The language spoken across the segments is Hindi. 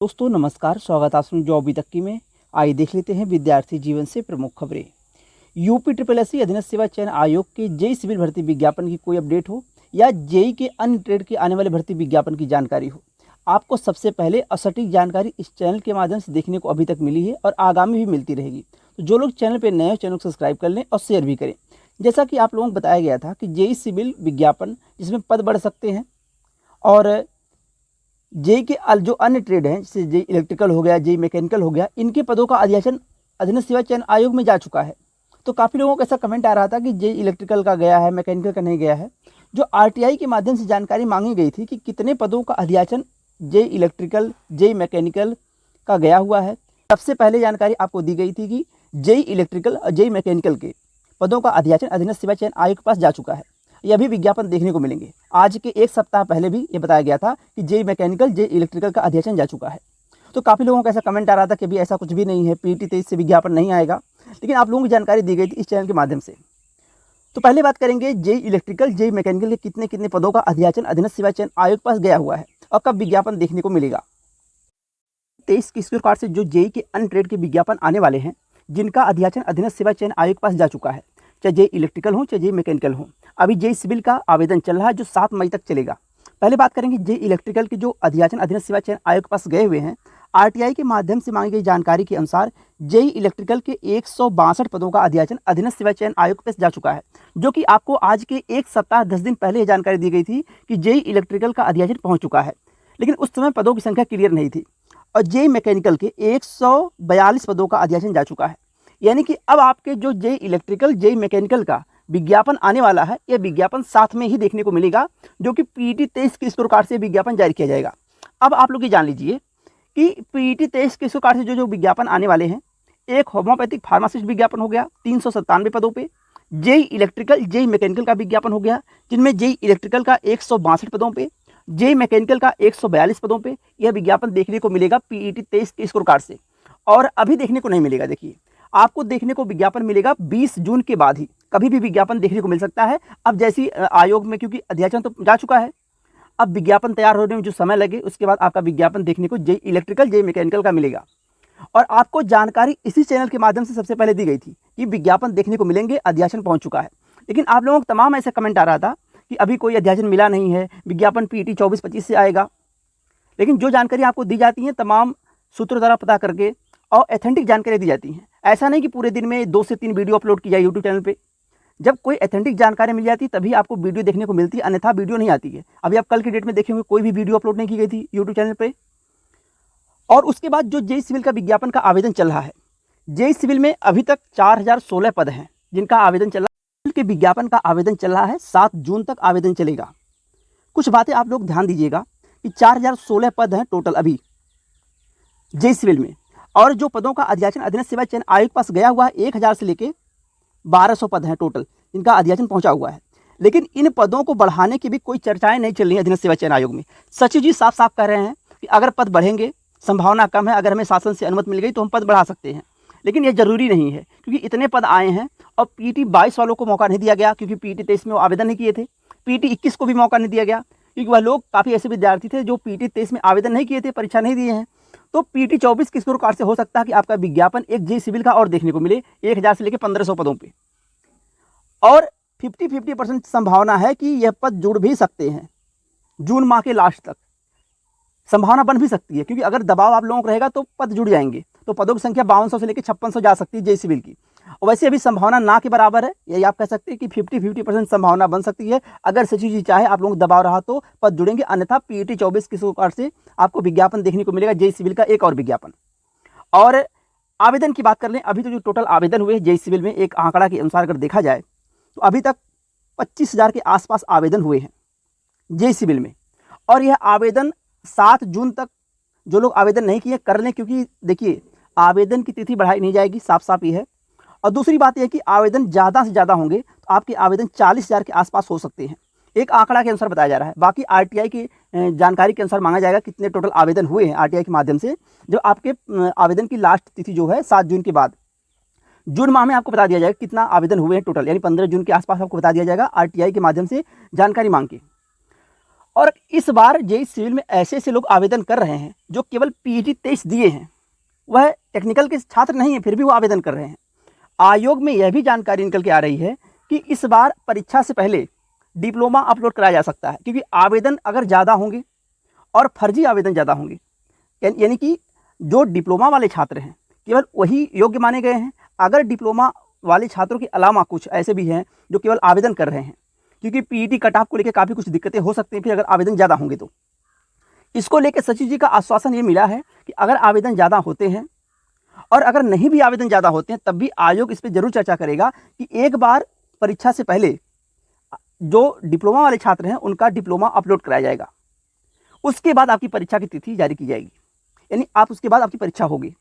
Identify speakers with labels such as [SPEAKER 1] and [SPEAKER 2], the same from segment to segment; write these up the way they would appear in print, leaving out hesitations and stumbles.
[SPEAKER 1] दोस्तों नमस्कार, स्वागत है आप सभी जॉब तक की में। आइए देख लेते हैं विद्यार्थी जीवन से प्रमुख खबरें। यूपी ट्रिपल एस सी अधीनस्थ सेवा चयन आयोग के जेई सिविल भर्ती विज्ञापन की कोई अपडेट हो या जेई के अन्य ट्रेड के आने वाले भर्ती विज्ञापन की जानकारी हो, आपको सबसे पहले असटीक जानकारी इस चैनल के माध्यम से देखने को अभी तक मिली है और आगामी भी मिलती रहेगी। तो जो लोग चैनल पर नए हो, चैनल को सब्सक्राइब कर लें और शेयर भी करें। जैसा कि आप लोगों को बताया गया था कि जेई सिविल विज्ञापन जिसमें पद बढ़ सकते हैं और जेई के जो अन्य ट्रेड हैं, जैसे जेई इलेक्ट्रिकल हो गया, जेई मैकेनिकल हो गया, इनके पदों का अधियाचन अधीनस्थ सेवा चयन आयोग में जा चुका है। तो काफ़ी लोगों को ऐसा कमेंट आ रहा था कि जेई इलेक्ट्रिकल का गया है, मैकेनिकल का नहीं गया है। जो आरटीआई के माध्यम से जानकारी मांगी गई थी कि कितने पदों का अधियाचन जेई इलेक्ट्रिकल, जेई मैकेनिकल का गया हुआ है, सबसे पहले जानकारी आपको दी गई थी कि जेई इलेक्ट्रिकल और जेई मैकेनिकल के पदों का अधियाचन अधीनस्थ सेवा चयन आयोग के पास जा चुका है। यह भी विज्ञापन देखने को मिलेंगे। आज के एक सप्ताह पहले भी ये बताया गया था कि जेई मैकेनिकल, जेई इलेक्ट्रिकल का अधियाचन जा चुका है। तो काफ़ी लोगों का ऐसा कमेंट आ रहा था कि अभी ऐसा कुछ भी नहीं है, पीटी 23 से विज्ञापन नहीं आएगा, लेकिन आप लोगों की जानकारी दी गई थी इस चैनल के माध्यम से। तो पहले बात करेंगे जेई इलेक्ट्रिकल, जेई मैकेनिकल के कितने कितने पदों का अधियाचन अधीनस्थ सेवा चयन आयोग के पास गया हुआ है और कब विज्ञापन देखने को मिलेगा। 23 की स्कोर कार्ड से जो जेई के अन्य ट्रेड के विज्ञापन आने वाले हैं, जिनका अधियाचन अधीनस्थ सेवा चयन आयोग के पास जा चुका है, चाहे जेई इलेक्ट्रिकल हो चाहे जेई मैकेनिकल हो। अभी जेई सिविल का आवेदन चल रहा है जो 7 मई तक चलेगा। पहले बात करेंगे जेई इलेक्ट्रिकल के जो अधियाचन अधीनस्थ सेवा चयन आयोग के पास गए हुए हैं। आरटीआई के माध्यम से मांगी गई जानकारी के अनुसार जेई इलेक्ट्रिकल के 162 पदों का अधियाचन अधीनस्थ सेवा चयन आयोग के पास जा चुका है, जो कि आपको आज के एक सप्ताह 10 दिन पहले यह जानकारी दी गई थी कि जेई इलेक्ट्रिकल का अधियाचन पहुँच चुका है, लेकिन उस समय पदों की संख्या क्लियर नहीं थी। और जेई मैकेनिकल के 142 पदों का अधियाचन जा चुका है। यानी कि अब आपके जो जेई इलेक्ट्रिकल, जेई मैकेनिकल का विज्ञापन आने वाला है, यह विज्ञापन साथ में ही देखने को मिलेगा, जो कि पीटी 23 के स्कोर कार्ड से विज्ञापन जारी किया जाएगा। अब आप लोग ये जान लीजिए कि पीटी 23 के स्कोर कार्ड से जो विज्ञापन आने वाले हैं, एक होम्योपैथिक फार्मासिस्ट विज्ञापन हो गया 397 पदों पे, जेई इलेक्ट्रिकल, जेई मैकेनिकल का विज्ञापन हो गया, जिनमें जेई इलेक्ट्रिकल का 162 पदों पे, जेई मैकेनिकल का 142 पदों पे यह विज्ञापन देखने को मिलेगा पीटी 23 के स्कोर कार्ड से। और अभी देखने को नहीं मिलेगा। देखिए, आपको देखने को विज्ञापन मिलेगा 20 जून के बाद ही, कभी भी विज्ञापन देखने को मिल सकता है। अब जैसी आयोग में, क्योंकि अधियाचन तो जा चुका है, अब विज्ञापन तैयार होने में जो समय लगे, उसके बाद आपका विज्ञापन देखने को जेई इलेक्ट्रिकल, जेई मैकेनिकल का मिलेगा। और आपको जानकारी इसी चैनल के माध्यम से सबसे पहले दी गई थी कि विज्ञापन देखने को मिलेंगे, अधियाचन पहुंच चुका है। लेकिन आप लोगों को तमाम ऐसे कमेंट आ रहा था कि अभी कोई अध्याचन मिला नहीं है, विज्ञापन पीटी 24-25 से आएगा। लेकिन जो जानकारी आपको दी जाती है तमाम सूत्रों द्वारा पता करके और एथेंटिक जानकारी दी जाती है। ऐसा नहीं कि पूरे दिन में 2 से 3 वीडियो अपलोड की जाए यूट्यूब चैनल पे। जब कोई एथेंटिक जानकारी मिल जाती है तभी आपको वीडियो देखने को मिलती है, अन्यथा वीडियो नहीं आती है। अभी आप कल की डेट में देखेंगे कोई भी वीडियो अपलोड नहीं की गई थी यूट्यूब चैनल पर। और उसके बाद जो जेई सिविल का विज्ञापन का आवेदन चल रहा है, जेई सिविल में अभी तक 4016 पद हैं जिनका आवेदन चल रहा है। के विज्ञापन का आवेदन चल रहा है, 7 जून तक आवेदन चलेगा। कुछ बातें आप लोग ध्यान दीजिएगा कि 4016 पद हैं टोटल अभी जेई सिविल में। और जो पदों का अधियाचन अधीनस्थ सेवा चयन आयोग के पास गया हुआ है, 1000 से लेके 1200 पद हैं टोटल जिनका अधियाचन पहुंचा हुआ है। लेकिन इन पदों को बढ़ाने की भी कोई चर्चाएं नहीं चल रही है अधीनस्थ सेवा चयन आयोग में। सचिव जी साफ साफ कह रहे हैं कि अगर पद बढ़ेंगे, संभावना कम है, अगर हमें शासन से अनुमति मिल गई तो हम पद बढ़ा सकते हैं, लेकिन ये जरूरी नहीं है, क्योंकि इतने पद आए हैं। और पीटी 22 वालों को मौका नहीं दिया गया, क्योंकि पीटी 23 में वो आवेदन नहीं किए थे। पीटी 21 को भी मौका नहीं दिया गया, क्योंकि वह लोग काफ़ी ऐसे विद्यार्थी थे जो पीटी 23 में आवेदन नहीं किए थे, परीक्षा नहीं दिए हैं। तो पीटी 24 के स्कोर कार्ड से हो सकता है कि आपका विज्ञापन एक जेई सिविल का और देखने को मिले, 1000 से लेकर 1500 पदों पे। और 50-50% संभावना है कि यह पद जुड़ भी सकते हैं जून माह के लास्ट तक, संभावना बन भी सकती है, क्योंकि अगर दबाव आप लोगों को रहेगा तो पद जुड़ जाएंगे। तो पदों की संख्या 5200 से लेकर 5600 जा सकती है जेई सिविल की। और वैसे अभी संभावना ना के बराबर है, यही आप कह सकते हैं कि 50-50% संभावना बन सकती है। अगर सचिव जी चाहे, आप लोगों को दबाव रहा तो पद जुड़ेंगे, अन्यथा पीटी 24 के स्कोर कार्ड से आपको विज्ञापन देखने को मिलेगा, जेई सिविल का एक और विज्ञापन। और आवेदन की बात कर लें, अभी तो जो टोटल आवेदन हुए जेई सिविल में, एक आंकड़ा के अनुसार अगर देखा जाए तो अभी तक 25,000 के आसपास आवेदन हुए हैं जेई सिविल में। और यह आवेदन 7 जून तक जो लोग आवेदन नहीं किए कर लें, क्योंकि देखिए आवेदन की तिथि बढ़ाई नहीं जाएगी, साफ साफ ही है। और दूसरी बात यह कि आवेदन ज़्यादा से ज़्यादा होंगे तो आपके आवेदन 40,000 के आसपास हो सकते हैं, एक आंकड़ा के अनुसार बताया जा रहा है। बाकी आरटीआई की जानकारी के अनुसार मांगा जाएगा कितने टोटल आवेदन हुए हैं आरटीआई के माध्यम से। जो आपके आवेदन की लास्ट तिथि जो है 7 जून के बाद, जून माह में आपको बता दिया जाएगा कितना आवेदन हुए हैं टोटल, यानी 15 जून के आसपास आपको बता दिया जाएगा आरटीआई के माध्यम से जानकारी मांग के। और इस बार जेई सिविल में ऐसे ऐसे लोग आवेदन कर रहे हैं जो केवल पीईटी 23 दिए हैं, वह टेक्निकल के छात्र नहीं है, फिर भी वो आवेदन कर रहे हैं। आयोग में यह भी जानकारी निकल के आ रही है कि इस बार परीक्षा से पहले डिप्लोमा अपलोड कराया जा सकता है, क्योंकि आवेदन अगर ज़्यादा होंगे और फर्जी आवेदन ज़्यादा होंगे, यानी कि जो डिप्लोमा वाले छात्र हैं केवल वही योग्य माने गए हैं। अगर डिप्लोमा वाले छात्रों के अलावा कुछ ऐसे भी हैं जो केवल आवेदन कर रहे हैं, क्योंकि पीईटी कट ऑफ को लेकर काफ़ी कुछ दिक्कतें हो सकती हैं फिर अगर आवेदन ज़्यादा होंगे तो। इसको लेकर सचिव जी का आश्वासन ये मिला है कि अगर आवेदन ज़्यादा होते हैं और अगर नहीं भी आवेदन ज़्यादा होते हैं तब भी आयोग इस पर जरूर चर्चा करेगा कि एक बार परीक्षा से पहले जो डिप्लोमा वाले छात्र हैं उनका डिप्लोमा अपलोड कराया जाएगा। उसके बाद आपकी परीक्षा की तिथि जारी की जाएगी, यानी आप उसके बाद आपकी परीक्षा होगी।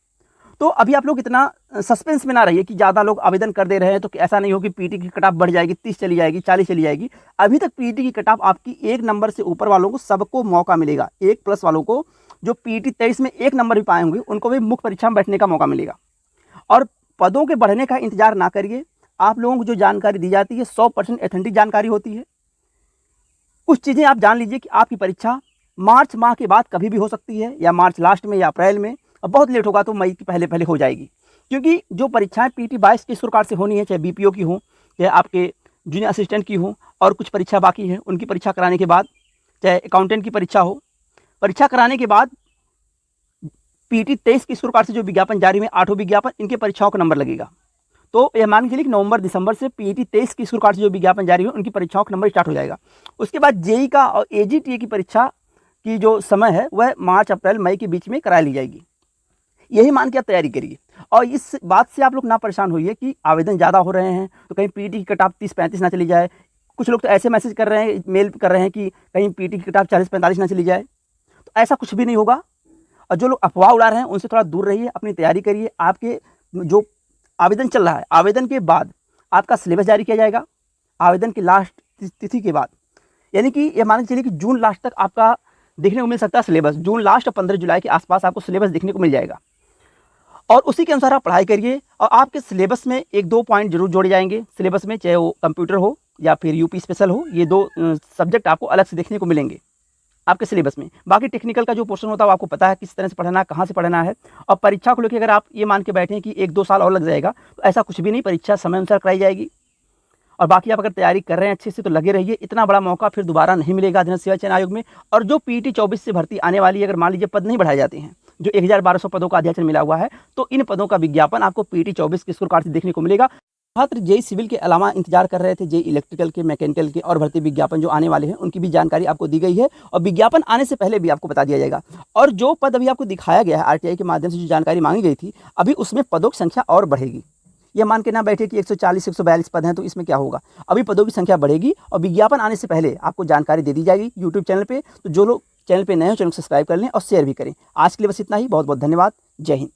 [SPEAKER 1] तो अभी आप लोग इतना सस्पेंस में ना रहिए कि ज़्यादा लोग आवेदन कर दे रहे हैं तो ऐसा नहीं हो कि पीटी की कट ऑफ बढ़ जाएगी, 30 चली जाएगी, 40 चली जाएगी। अभी तक पीटी की कट ऑफ आपकी 1 नंबर से ऊपर वालों को सबको मौका मिलेगा। 1+ वालों को जो पीटी 23 में 1 नंबर भी पाए होंगे उनको भी मुख्य परीक्षा में बैठने का मौका मिलेगा। और पदों के बढ़ने का इंतजार ना करिए। आप लोगों को जो जानकारी दी जाती है 100% ऑथेंटिक जानकारी होती है। कुछ चीज़ें आप जान लीजिए कि आपकी परीक्षा मार्च माह के बाद कभी भी हो सकती है, या मार्च लास्ट में या अप्रैल में, और बहुत लेट होगा तो मई के पहले पहले हो जाएगी। क्योंकि जो परीक्षाएं पीटी 22 के स्कोर कार्ड से होनी है, चाहे बीपीओ की हो, चाहे आपके जूनियर असिस्टेंट की हो, और कुछ परीक्षा बाकी है उनकी परीक्षा कराने के बाद, चाहे अकाउंटेंट की परीक्षा हो, परीक्षा कराने के बाद पीटी 23 के स्कोर कार्ड से जो विज्ञापन जारी में 8 विज्ञापन, इनके परीक्षाओं का नंबर लगेगा। तो यह मान के चलिए कि नवंबर दिसंबर से पीटी 23 की स्कोर कार्ड से जो विज्ञापन जारी है उनकी परीक्षाओं का नंबर स्टार्ट हो जाएगा। उसके बाद जेई का और एजीटीए की परीक्षा की जो समय है वह मार्च अप्रैल मई के बीच में करा ली जाएगी। यही मान के आप तैयारी करिए। और इस बात से आप लोग ना परेशान होइए कि आवेदन ज़्यादा हो रहे हैं तो कहीं पीटी की कट ऑफ 30-35 ना चली जाए। कुछ लोग तो ऐसे मैसेज कर रहे हैं, मेल कर रहे हैं कि कहीं पीटी की कट ऑफ 40-45 ना चली जाए। तो ऐसा कुछ भी नहीं होगा। और जो लोग अफवाह उड़ा रहे हैं उनसे थोड़ा दूर रहिए, अपनी तैयारी करिए। आपके जो आवेदन चल रहा है, आवेदन के बाद आपका सिलेबस जारी किया जाएगा, आवेदन की लास्ट तिथि के बाद, यानी कि ये मान के चलिए कि जून लास्ट तक आपका देखने को मिल सकता है सिलेबस। जून लास्ट और 15 जुलाई के आसपास आपको सिलेबस देखने को मिल जाएगा, और उसी के अनुसार आप पढ़ाई करिए। और आपके सिलेबस में 1-2 पॉइंट जरूर जोड़े जाएंगे सिलेबस में, चाहे वो कंप्यूटर हो या फिर यूपी स्पेशल हो। ये 2 सब्जेक्ट आपको अलग से देखने को मिलेंगे आपके सिलेबस में। बाकी टेक्निकल का जो पोर्शन होता है वो आपको पता है किस तरह से पढ़ना है, कहाँ से पढ़ना है। और परीक्षा को लेकर अगर आप ये मान के बैठे कि 1-2 साल और लग जाएगा, तो ऐसा कुछ भी नहीं। परीक्षा समय अनुसार कराई जाएगी। और बाकी आप अगर तैयारी कर रहे हैं अच्छे से तो लगे रहिए। इतना बड़ा मौका फिर दोबारा नहीं मिलेगा अधीनस्थ सेवा चयन आयोग में। और जो पीटी 24 से भर्ती आने वाली है, अगर मान लीजिए पद नहीं बढ़ाए जाते हैं, जो 1200 पदों का अध्याचन मिला हुआ है, तो इन पदों का विज्ञापन आपको पीटी 24 के स्कोर कार्ड से देखने को मिलेगा। छात्र जेई सिविल के अलावा इंतजार कर रहे थे जेई इलेक्ट्रिकल के, मैकेनिकल के और भर्ती विज्ञापन जो आने वाले हैं उनकी भी जानकारी आपको दी गई है, और विज्ञापन आने से पहले भी आपको बता दिया जाएगा। और जो पद अभी आपको दिखाया गया है आरटीआई के माध्यम से जो जानकारी मांगी गई थी, अभी उसमें पदों की संख्या और बढ़ेगी। ये मान के ना बैठे कि 140-142 पद हैं तो इसमें क्या होगा। अभी पदों की संख्या बढ़ेगी और विज्ञापन आने से पहले आपको जानकारी दे दी जाएगी यूट्यूब चैनल पे। तो जो लोग चैनल पे नए हो चैनल को सब्सक्राइब कर लें और शेयर भी करें। आज के लिए बस इतना ही। बहुत बहुत धन्यवाद। जय हिंद।